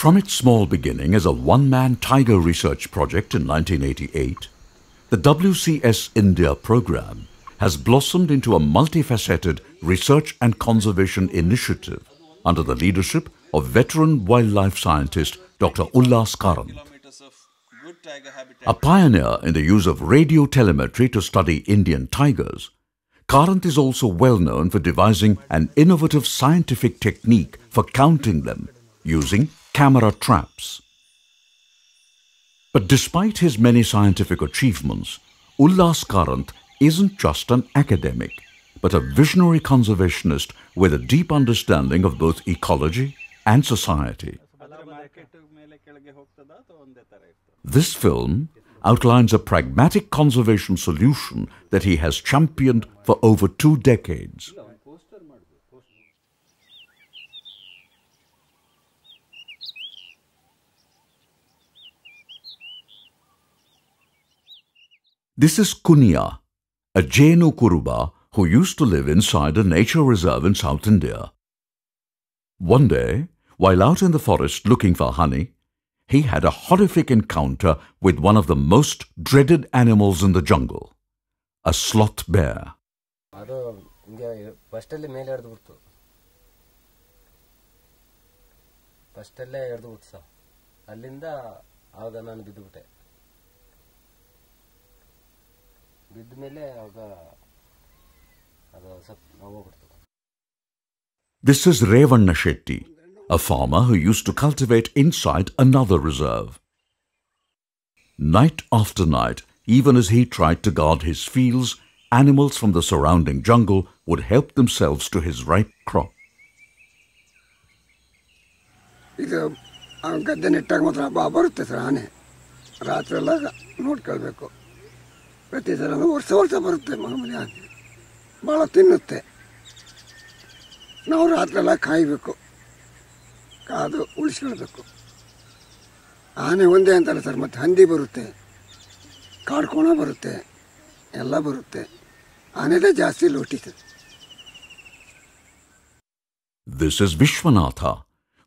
From its small beginning as a one-man tiger research project in 1988, the WCS India program has blossomed into a multifaceted research and conservation initiative under the leadership of veteran wildlife scientist Dr. Ullas Karanth. A pioneer in the use of radio telemetry to study Indian tigers, Karanth is also well known for devising an innovative scientific technique for counting them using camera traps. But despite his many scientific achievements, Ullas Karanth isn't just an academic, but a visionary conservationist with a deep understanding of both ecology and society. This film outlines a pragmatic conservation solution that he has championed for over 2 decades. This is Kunia, a Jainu Kuruba who used to live inside a nature reserve in South India. One day, while out in the forest looking for honey, he had a horrific encounter with one of the most dreaded animals in the jungle, a sloth bear. This is Revanna Shetty, a farmer who used to cultivate inside another reserve. Night after night, even as he tried to guard his fields, animals from the surrounding jungle would help themselves to his ripe crop. ಆನೆ ಒಂದೇ ಅಂತಲ್ಲ sir, ಮತ್ತೆ ಹಂದಿ ಬರುತ್ತೆ, ಕಾಡ್ಕೋಣ ಬರುತ್ತೆ, ಎಲ್ಲ ಬರುತ್ತೆ. ಆನೆದೇ ಜಾಸ್ತಿ ಲೂಟಿತದೆ. This is Vishwanatha,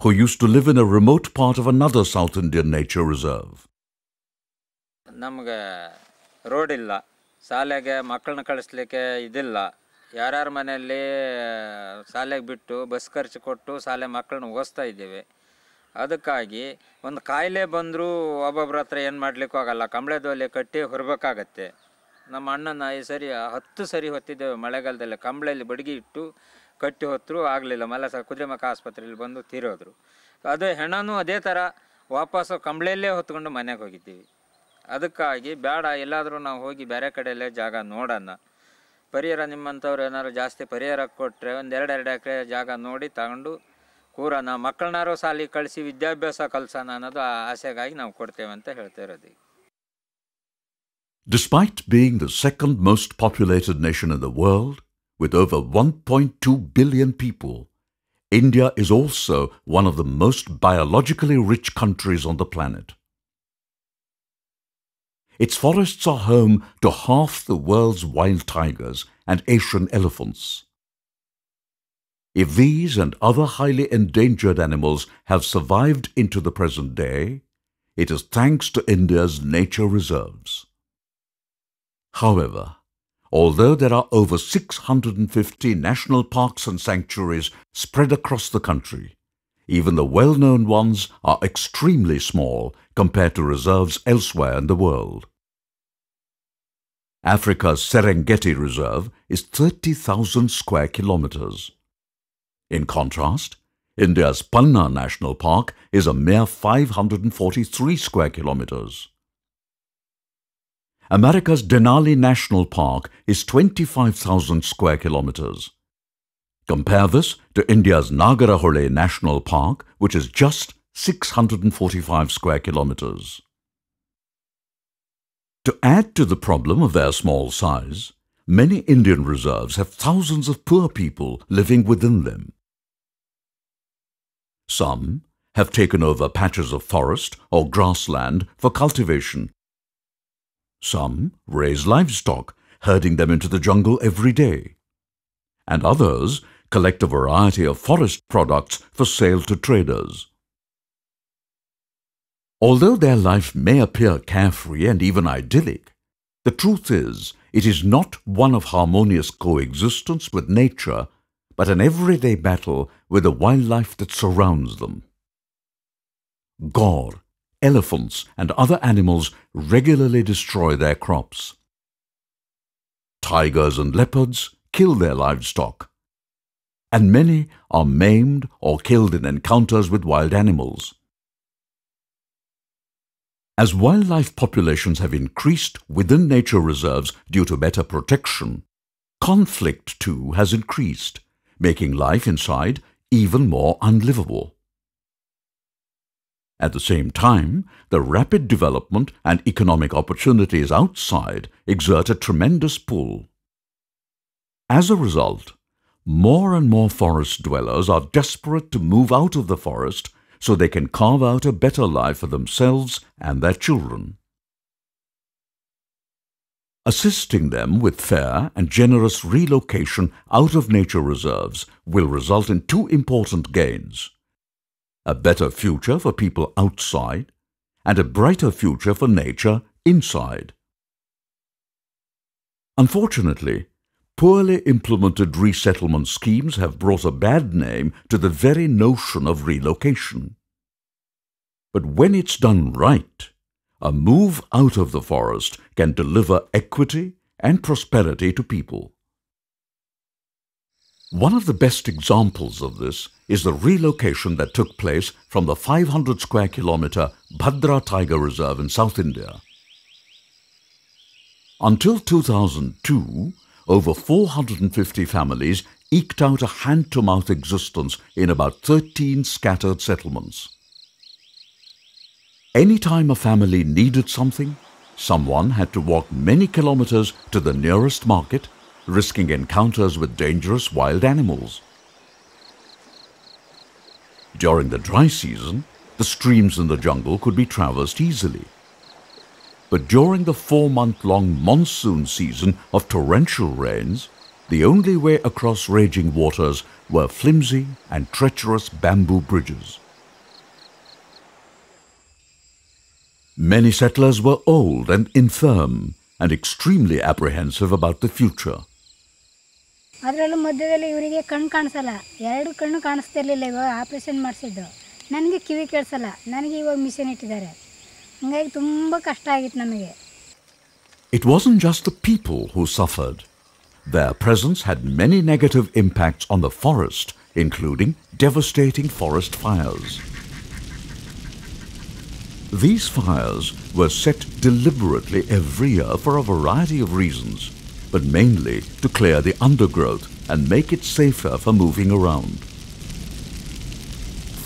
who used to live in a remote part of another South Indian nature reserve. ನಮಗೆ ರೋಡ್ ಇಲ್ಲ, ಶಾಲೆಗೆ ಮಕ್ಕಳನ್ನ ಕಳಿಸ್ಲಿಕ್ಕೆ ಇದಿಲ್ಲ. ಯಾರ್ಯಾರ ಮನೆಯಲ್ಲಿ ಶಾಲೆಗೆ ಬಿಟ್ಟು ಬಸ್ ಖರ್ಚು ಕೊಟ್ಟು ಶಾಲೆ ಮಕ್ಕಳನ್ನ ಓದಿಸ್ತಾ ಇದ್ದೇವೆ. ಅದಕ್ಕಾಗಿ ಒಂದು ಕಾಯಿಲೆ ಬಂದರೂ ಒಬ್ಬೊಬ್ಬರ ಹತ್ರ ಏನು ಮಾಡಲಿಕ್ಕೂ ಆಗಲ್ಲ, ಕಂಬಳದೊಲೆ ಕಟ್ಟಿ ಹೊರಬೇಕಾಗತ್ತೆ. ನಮ್ಮ ಅಣ್ಣನ ಈ ಸರಿ 10 ಸರಿ ಹೊತ್ತಿದ್ದೇವೆ ಮಳೆಗಾಲದಲ್ಲಿ, ಕಂಬಳಲ್ಲಿ ಬಡಗಿ ಇಟ್ಟು ಕಟ್ಟಿ ಹೊತ್ತರೂ ಆಗಲಿಲ್ಲ. ಕುದುರೆಮುಖ ಆಸ್ಪತ್ರೆಯಲ್ಲಿ ಬಂದು ತೀರೋದ್ರು. ಅದೇ ಹೆಣನೂ ಅದೇ ಥರ ವಾಪಸ್ಸು ಕಂಬಳಲ್ಲೇ ಹೊತ್ಕೊಂಡು ಮನೆಗೆ ಹೋಗಿದ್ದೀವಿ. ಅದಕ್ಕಾಗಿ ಬೇಡ, ಎಲ್ಲಾದರೂ ನಾವು ಹೋಗಿ ಬೇರೆ ಕಡೆಯಲ್ಲೇ ಜಾಗ ನೋಡೋಣ, ಪರಿಹಾರ ನಿಮ್ಮಂಥವ್ರು ಏನಾದ್ರು ಜಾಸ್ತಿ ಪರಿಹಾರ ಕೊಟ್ಟರೆ ಒಂದು 2 ಎಕರೆ ಜಾಗ ನೋಡಿ ತಗೊಂಡು ಕೂರೋಣ, ಮಕ್ಕಳನ್ನಾರು ಶಾಲೆಗೆ ಕಳಿಸಿ ವಿದ್ಯಾಭ್ಯಾಸ ಕಲಿಸೋಣ ಅನ್ನೋದು ಆಸೆಗಾಗಿ ನಾವು ಕೊಡ್ತೇವೆ ಅಂತ ಹೇಳ್ತಾ ಇರೋದು. Despite being the second most populated nation in the world, with over 1.2 billion people, India is also one of the most biologically rich countries on the planet. Its forests are home to half the world's wild tigers and Asian elephants. If these and other highly endangered animals have survived into the present day, it is thanks to India's nature reserves. However, although there are over 650 national parks and sanctuaries spread across the country, even the well-known ones are extremely small compared to reserves elsewhere in the world. Africa's Serengeti Reserve is 30,000 square kilometers. In contrast, India's Panna National Park is a mere 543 square kilometers. America's Denali National Park is 25,000 square kilometers. Compare this to India's Nagarahole National Park, which is just 645 square kilometers. To add to the problem of their small size, many Indian reserves have thousands of poor people living within them. Some have taken over patches of forest or grassland for cultivation. Some raise livestock, herding them into the jungle every day. And others collect a variety of forest products for sale to traders. Although their life may appear carefree and even idyllic, the truth is, it is not one of harmonious coexistence with nature, but an everyday battle with the wildlife that surrounds them. Gaur, elephants, and other animals regularly destroy their crops. Tigers and leopards kill their livestock, and many are maimed or killed in encounters with wild animals. As wildlife populations have increased within nature reserves due to better protection, conflict too has increased, making life inside even more unlivable. At the same time, the rapid development and economic opportunities outside exert a tremendous pull. As a result, more and more forest dwellers are desperate to move out of the forest so they can carve out a better life for themselves and their children. Assisting them with fair and generous relocation out of nature reserves will result in two important gains: a better future for people outside and a brighter future for nature inside. Unfortunately, poorly implemented resettlement schemes have brought a bad name to the very notion of relocation. But when it's done right, a move out of the forest can deliver equity and prosperity to people. One of the best examples of this is the relocation that took place from the 500 square kilometer Bhadra Tiger Reserve in South India. Until 2002, over 450 families eked out a hand-to-mouth existence in about 13 scattered settlements. Anytime a family needed something, someone had to walk many kilometers to the nearest market, risking encounters with dangerous wild animals. During the dry season, the streams in the jungle could be traversed easily. But during the 4-month-long monsoon season of torrential rains, the only way across raging waters were flimsy and treacherous bamboo bridges. Many settlers were old and infirm and extremely apprehensive about the future. ಅದರಲ್ಲೂ ಮಧ್ಯದಲ್ಲಿ ಇವರಿಗೆ ಕಣ್ಣು ಕಾಣಿಸಲ್ಲ, ಎರಡು ಕಣ್ಣು ಕಾಣಿಸ್ತಿರ್ಲಿಲ್ಲ. ಇವಾಗ operation ಮಾಡಿಸಿದ್ದು ನನಗೆ ಕಿವಿ ಕೇಳಿಸಲ್ಲ, ನನಗೆ ಇವಾಗ ಮಿಷನ್ ಇಟ್ಟಿದ್ದಾರೆ. ಹಾಗಾಗಿ ತುಂಬ ಕಷ್ಟ ಆಗಿತ್ತು ನಮಗೆ. It wasn't just the people who suffered. Their presence had many negative impacts on the forest, including devastating forest fires. These fires were set deliberately every year for a variety of reasons, but mainly to clear the undergrowth and make it safer for moving around.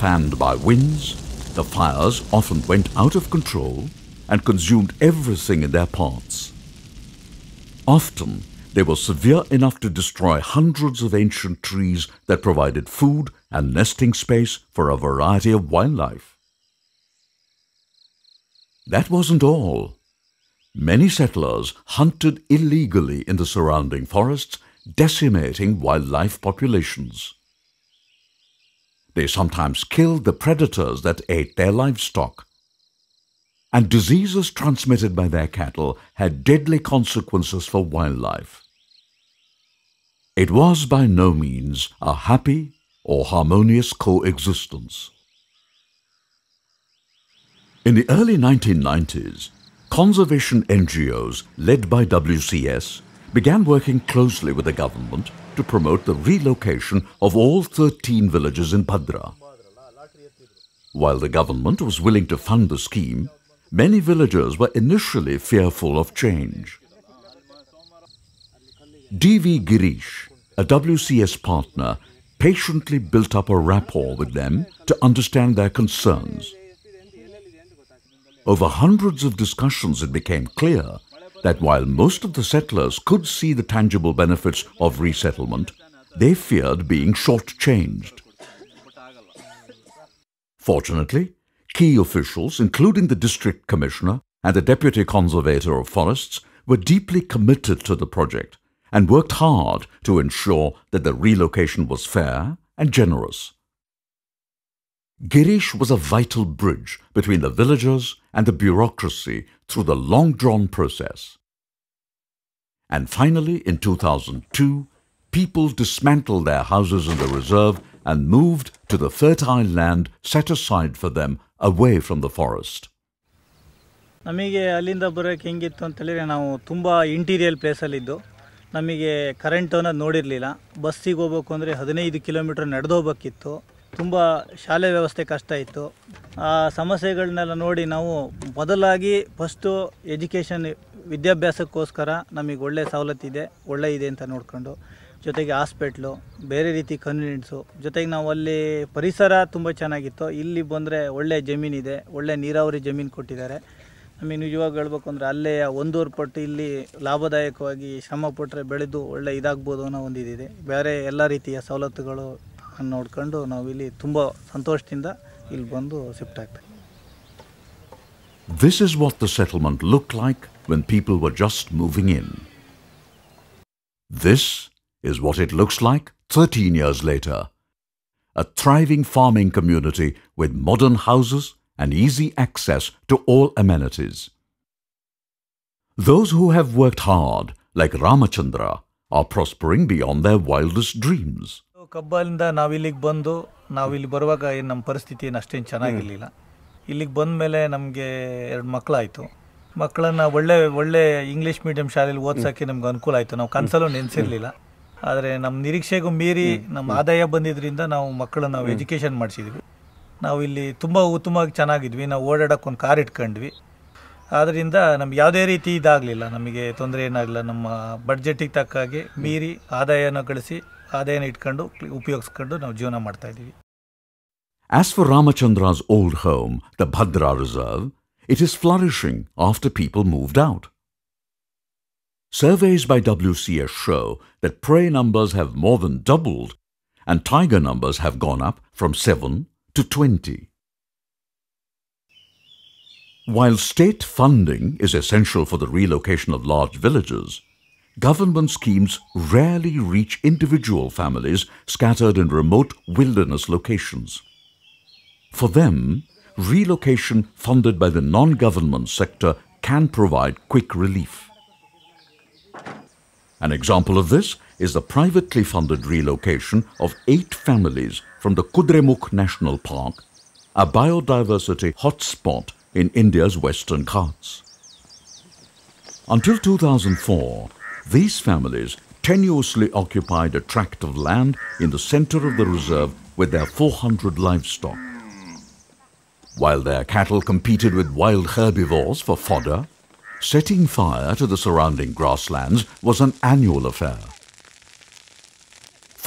Fanned by winds, the fires often went out of control and consumed everything in their paths. Often, they were severe enough to destroy hundreds of ancient trees that provided food and nesting space for a variety of wildlife. That wasn't all. Many settlers hunted illegally in the surrounding forests, decimating wildlife populations. They sometimes killed the predators that ate their livestock. And diseases transmitted by their cattle had deadly consequences for wildlife. It was by no means a happy or harmonious coexistence. In the early 1990s, conservation NGOs led by WCS began working closely with the government to promote the relocation of all 13 villages in Bhadra. While the government was willing to fund the scheme, many villagers were initially fearful of change. D.V. Girish, a WCS partner, patiently built up a rapport with them to understand their concerns. Over hundreds of discussions, it became clear that while most of the settlers could see the tangible benefits of resettlement, they feared being shortchanged. Fortunately, key officials, including the district commissioner and the deputy conservator of forests, were deeply committed to the project and worked hard to ensure that the relocation was fair and generous. Girish was a vital bridge between the villagers and the bureaucracy through the long-drawn process. And finally, in 2002, people dismantled their houses in the reserve and moved to the fertile land set aside for them away from the forest. ನಮಗೆ ಅಲ್ಲಿಂದ ಬರೋಕ್ಕೆ ಹೆಂಗಿತ್ತು ಅಂತೇಳಿದರೆ ನಾವು ತುಂಬ interior ಪ್ಲೇಸಲ್ಲಿದ್ದು ನಮಗೆ current ಅನ್ನೋದು ನೋಡಿರಲಿಲ್ಲ. ಬಸ್ಸಿಗೆ ಹೋಗ್ಬೇಕು ಅಂದರೆ 15 ಕಿಲೋಮೀಟ್ರ್ ನಡೆದು ಹೋಗ್ಬೇಕಿತ್ತು. ತುಂಬ ಶಾಲೆ ವ್ಯವಸ್ಥೆ ಕಷ್ಟ ಇತ್ತು. ಆ ಸಮಸ್ಯೆಗಳನ್ನೆಲ್ಲ ನೋಡಿ ನಾವು ಮೊದಲಾಗಿ ಫಸ್ಟು ಎಜುಕೇಷನ್ ವಿದ್ಯಾಭ್ಯಾಸಕ್ಕೋಸ್ಕರ ನಮಗೆ ಒಳ್ಳೆಯ ಸವಲತ್ತಿದೆ, ಒಳ್ಳೆ ಇದೆ ಅಂತ ನೋಡಿಕೊಂಡು, ಜೊತೆಗೆ ಹಾಸ್ಪಿಟ್ಲು, ಬೇರೆ ರೀತಿ ಕನ್ವೀನಿಯನ್ಸು, ಜೊತೆಗೆ ನಾವು ಅಲ್ಲಿ ಪರಿಸರ ತುಂಬ ಚೆನ್ನಾಗಿತ್ತು. ಇಲ್ಲಿ ಬಂದರೆ ಒಳ್ಳೆಯ ಜಮೀನಿದೆ, ಒಳ್ಳೆಯ ನೀರಾವರಿ ಜಮೀನು ಕೊಟ್ಟಿದ್ದಾರೆ. ನಮಗೆ ನಿಜವಾಗಿ ಹೇಳ್ಬೇಕು ಅಂದರೆ ಅಲ್ಲೇ 1.5 ಪಟ್ಟು ಇಲ್ಲಿ ಲಾಭದಾಯಕವಾಗಿ ಶ್ರಮ ಪಟ್ಟರೆ ಬೆಳೆದು ಒಳ್ಳೆ ಇದಾಗ್ಬೋದು ಅನ್ನೋ ಒಂದು ಇದಿದೆ. ಬೇರೆ ಎಲ್ಲ ರೀತಿಯ ಸವಲತ್ತುಗಳು ನೋಡ್ಕೊಂಡು ನಾವು ಇಲ್ಲಿ ತುಂಬ ಸಂತೋಷದಿಂದ ಇಲ್ಲಿ ಬಂದು shift ಆಗ್ತೇವೆ. This is what the settlement looked like when people were just moving in. This is what it looks like 13 years later. A thriving farming community with modern houses and easy access to all amenities. Those who have worked hard, like Ramachandra, are prospering beyond their wildest dreams. ಕಬ್ಬಾಲಿಂದ ನಾವಿಲ್ಲಿಗೆ ಬಂದು ನಾವಿಲ್ಲಿ ಬರುವಾಗ ನಮ್ಮ ಪರಿಸ್ಥಿತಿ ಏನು ಅಷ್ಟೇನು ಚೆನ್ನಾಗಿರಲಿಲ್ಲ. ಇಲ್ಲಿಗೆ ಬಂದ ಮೇಲೆ ನಮಗೆ 2 ಮಕ್ಕಳಾಯಿತು. ಮಕ್ಕಳನ್ನು ಒಳ್ಳೆ ಇಂಗ್ಲೀಷ್ ಮೀಡಿಯಂ ಶಾಲೆಯಲ್ಲಿ ಓದ್ಸೋಕ್ಕೆ ನಮ್ಗೆ ಅನುಕೂಲ ಆಯಿತು. ನಾವು ಕನಸಲ್ಲೂ ನೆನೆಸಿರಲಿಲ್ಲ. ಆದರೆ ನಮ್ಮ ನಿರೀಕ್ಷೆಗೂ ಮೀರಿ ನಮ್ಮ ಆದಾಯ ಬಂದಿದ್ದರಿಂದ ನಾವು ಮಕ್ಕಳನ್ನು ನಾವು ಎಜುಕೇಷನ್ ಮಾಡಿಸಿದ್ವಿ. ನಾವು ಇಲ್ಲಿ ತುಂಬ ಉತ್ತಮವಾಗಿ ಚೆನ್ನಾಗಿದ್ವಿ. ನಾವು ಓಡಾಡೋಕ್ಕೆ ಒಂದು ಕಾರ್ ಇಟ್ಕೊಂಡ್ವಿ. ಆದ್ದರಿಂದ ನಮ್ಗೆ ಯಾವುದೇ ರೀತಿ ಇದಾಗಲಿಲ್ಲ, ನಮಗೆ ತೊಂದರೆ ಏನಾಗಲಿಲ್ಲ. ನಮ್ಮ ಬಡ್ಜೆಟಿಗೆ ತಕ್ಕಾಗೆ ಮೀರಿ ಆದಾಯನ ಗಳಿಸಿ ಆದಾಯನ ಇಟ್ಕೊಂಡು ಉಪಯೋಗಿಸ್ಕೊಂಡು ನಾವು ಜೀವನ ಮಾಡ್ತಾಯಿದ್ದೀವಿ. As for Ramachandra's old home, the Bhadra Reserve, it is flourishing after people moved out. Surveys by WCS show that prey numbers have more than doubled and tiger numbers have gone up from 7 to 20. While state funding is essential for the relocation of large villages, government schemes rarely reach individual families scattered in remote wilderness locations. For them, relocation funded by the non-government sector can provide quick relief. An example of this is the privately funded relocation of 8 families from the Kudremukh National Park, a biodiversity hotspot in India's Western Ghats. Until 2004, these families tenuously occupied a tract of land in the center of the reserve with their 400 livestock. While their cattle competed with wild herbivores for fodder, setting fire to the surrounding grasslands was an annual affair.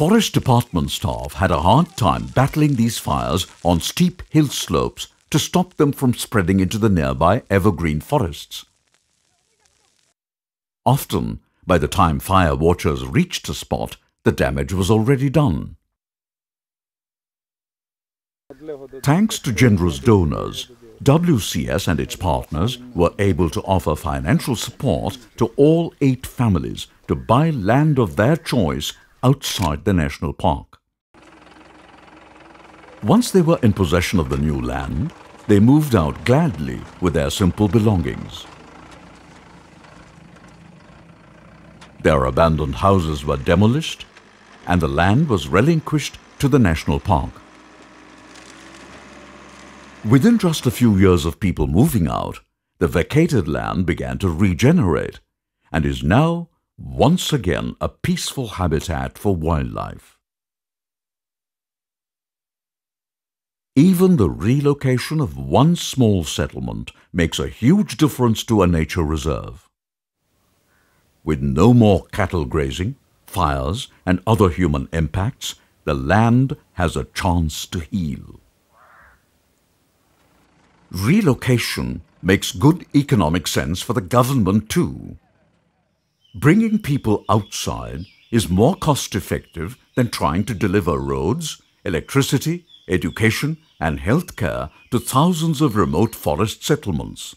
Forest department staff had a hard time battling these fires on steep hill slopes to stop them from spreading into the nearby evergreen forests. Often, by the time fire watchers reached the spot, the damage was already done. Thanks to generous donors, WCS and its partners were able to offer financial support to all 8 families to buy land of their choice outside the national park. Once they were in possession of the new land, they moved out gladly with their simple belongings. Their abandoned houses were demolished and the land was relinquished to the national park. Within just a few years of people moving out, the vacated land began to regenerate and is now once again a peaceful habitat for wildlife. Even the relocation of one small settlement makes a huge difference to a nature reserve. With no more cattle grazing, fires, and other human impacts, the land has a chance to heal. Relocation makes good economic sense for the government too. Bringing people outside is more cost-effective than trying to deliver roads, electricity, education, and healthcare to thousands of remote forest settlements.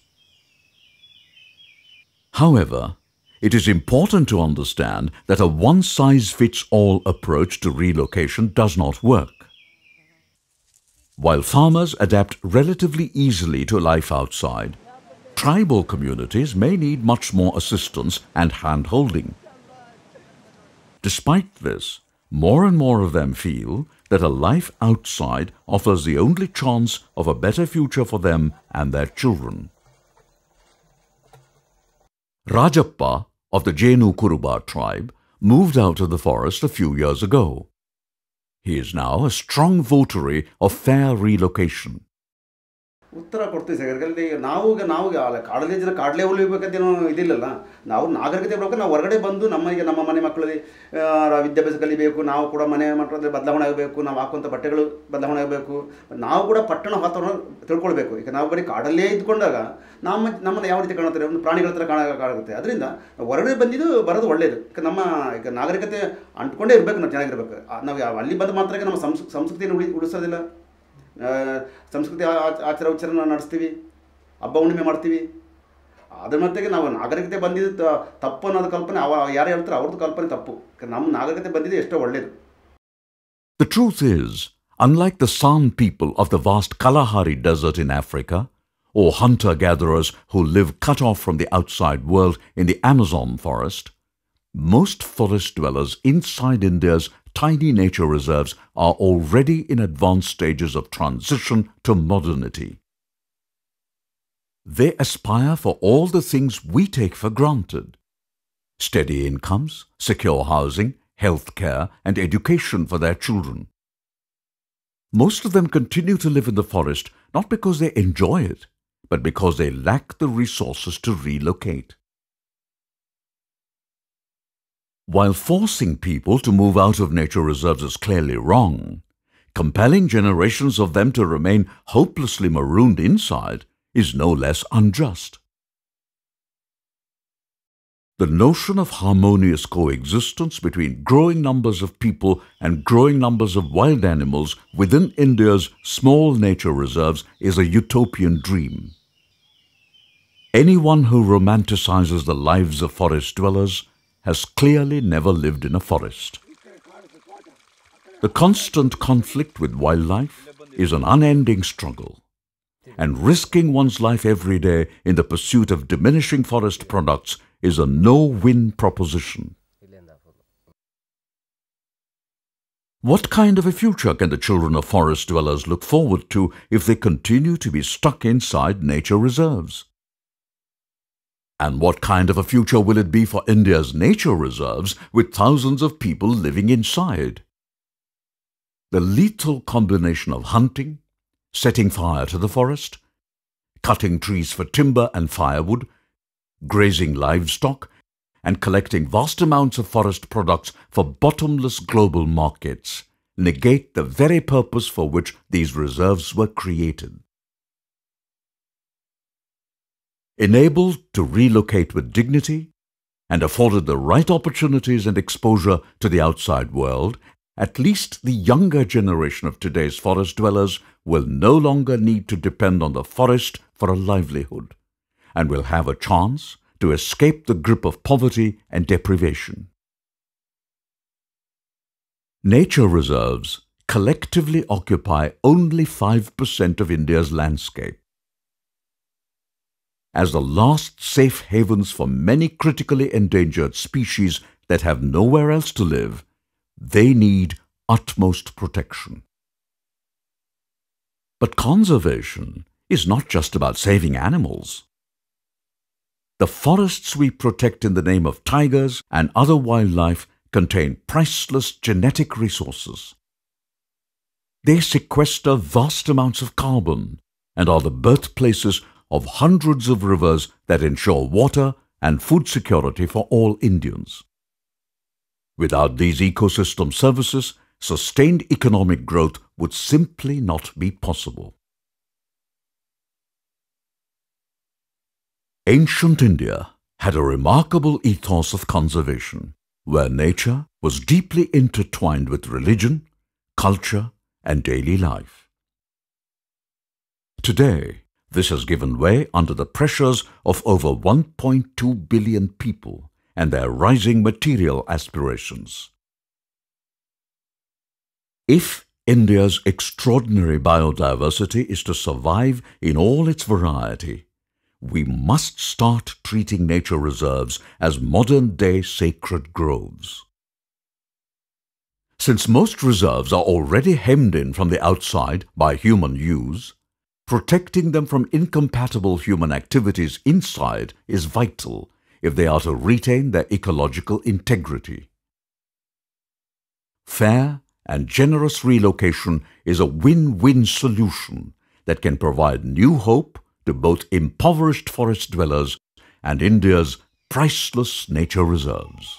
However, it is important to understand that a one-size-fits-all approach to relocation does not work. While farmers adapt relatively easily to life outside, tribal communities may need much more assistance and hand-holding. Despite this, more and more of them feel that a life outside offers the only chance of a better future for them and their children. Rajappa of the Jenu Kuruba tribe moved out of the forest a few years ago. He is now a strong votary of fair relocation. ಉತ್ತರ ಕೊಡ್ತೀವಿ sir. ನಾವು ಕಾಡಲ್ಲಿ ಜನ ಕಾಡಲೇ ಉಳಿಬೇಕಂತೇನೋ ಇದಿಲ್ಲಲ್ಲ. ನಾವು ನಾಗರಿಕತೆ ಬರ್ಬೇಕು. ನಾವು ಹೊರಗಡೆ ಬಂದು ನಮ್ಮ ಮನೆ ಮಕ್ಕಳಲ್ಲಿ ವಿದ್ಯಾಭ್ಯಾಸ ಕಲಿಬೇಕು. ನಾವು ಕೂಡ ಮನೆ ಮಕ್ಕಳಲ್ಲಿ ಬದಲಾವಣೆ ಆಗಬೇಕು. ನಾವು ಹಾಕುವಂಥ ಬಟ್ಟೆಗಳು ಬದಲಾವಣೆ ಆಗಬೇಕು. ನಾವು ಕೂಡ ಪಟ್ಟಣ ವಾತಾವರಣ ತಿಳ್ಕೊಳ್ಬೇಕು. ಈಗ ನಾವು ಬರೀ ಕಾಡಲ್ಲೇ ಇದ್ಕೊಂಡಾಗ ನಮ್ಮನ್ನು ಯಾವ ರೀತಿ ಕಾಣುತ್ತಾರೆ, ಒಂದು ಪ್ರಾಣಿಗಳ ಥರ ಕಾಣುತ್ತೆ. ಅದರಿಂದ ಹೊರಗಡೆ ಬರೋದು ಒಳ್ಳೆಯದು. ಈಗ ನಾಗರಿಕತೆ ಅಂಟ್ಕೊಂಡೇ ಇರಬೇಕು, ನಾವು ಚೆನ್ನಾಗಿರ್ಬೇಕು. ನಾವು ಅಲ್ಲಿ ಬಂದ ಮಾತ್ರಕ್ಕೆ ನಮ್ಮ ಸಂಸ್ಕೃತಿಯನ್ನು ಉಳಿಸೋದಿಲ್ಲ. ಸಂಸ್ಕೃತಿ ಆಚಾರ ವಿಚಾರ ನಡೆಸ್ತೀವಿ, ಹಬ್ಬ ಹುಣ್ಣಿಮೆ ಮಾಡ್ತೀವಿ. ಅದ್ರ ಮಟ್ಟಿಗೆ ನಾವು ನಾಗರಿಕತೆ ಬಂದಿದ್ದು ತಪ್ಪು ಅನ್ನೋದು ಕಲ್ಪನೆ ಯಾರು ಹೇಳ್ತಾರೆ ಅವ್ರದ್ದು ಕಲ್ಪನೆ ತಪ್ಪು. ನಮ್ಮ ನಾಗರಿಕತೆ ಬಂದಿದ್ದು ಎಷ್ಟೋ ಒಳ್ಳೆಯದು. The truth is, unlike the San people of the vast Kalahari desert in Africa, or hunter-gatherers who live cut off from the outside world in the Amazon forest, most forest dwellers inside India's tiny nature reserves are already in advanced stages of transition to modernity. They aspire for all the things we take for granted: steady incomes, secure housing, health care, and education for their children. Most of them continue to live in the forest not because they enjoy it, but because they lack the resources to relocate. While forcing people to move out of nature reserves is clearly wrong, compelling generations of them to remain hopelessly marooned inside is no less unjust. The notion of harmonious coexistence between growing numbers of people and growing numbers of wild animals within India's small nature reserves is a utopian dream. Anyone who romanticizes the lives of forest dwellers has clearly never lived in a forest. The constant conflict with wildlife is an unending struggle, and risking one's life every day in the pursuit of diminishing forest products is a no-win proposition. What kind of a future can the children of forest dwellers look forward to if they continue to be stuck inside nature reserves? And what kind of a future will it be for India's nature reserves with thousands of people living inside? The lethal combination of hunting, setting fire to the forest, cutting trees for timber and firewood, grazing livestock, and collecting vast amounts of forest products for bottomless global markets negate the very purpose for which these reserves were created. Enabled to relocate with dignity and afforded the right opportunities and exposure to the outside world, at least the younger generation of today's forest dwellers will no longer need to depend on the forest for a livelihood, and will have a chance to escape the grip of poverty and deprivation. Nature reserves collectively occupy only 5% of India's landscape. As the last safe havens for many critically endangered species that have nowhere else to live, they need utmost protection. But conservation is not just about saving animals. The forests we protect in the name of tigers and other wildlife contain priceless genetic resources. They sequester vast amounts of carbon and are the birthplaces of hundreds of rivers that ensure water and food security for all Indians. Without these ecosystem services, sustained economic growth would simply not be possible. Ancient India had a remarkable ethos of conservation, where nature was deeply intertwined with religion, culture, and daily life. Today, this has given way under the pressures of over 1.2 billion people and their rising material aspirations. If India's extraordinary biodiversity is to survive in all its variety. We must start treating nature reserves as modern-day sacred groves. Since most reserves are already hemmed in from the outside by human use, protecting them from incompatible human activities inside is vital if they are to retain their ecological integrity. Fair and generous relocation is a win-win solution that can provide new hope to both impoverished forest dwellers and India's priceless nature reserves.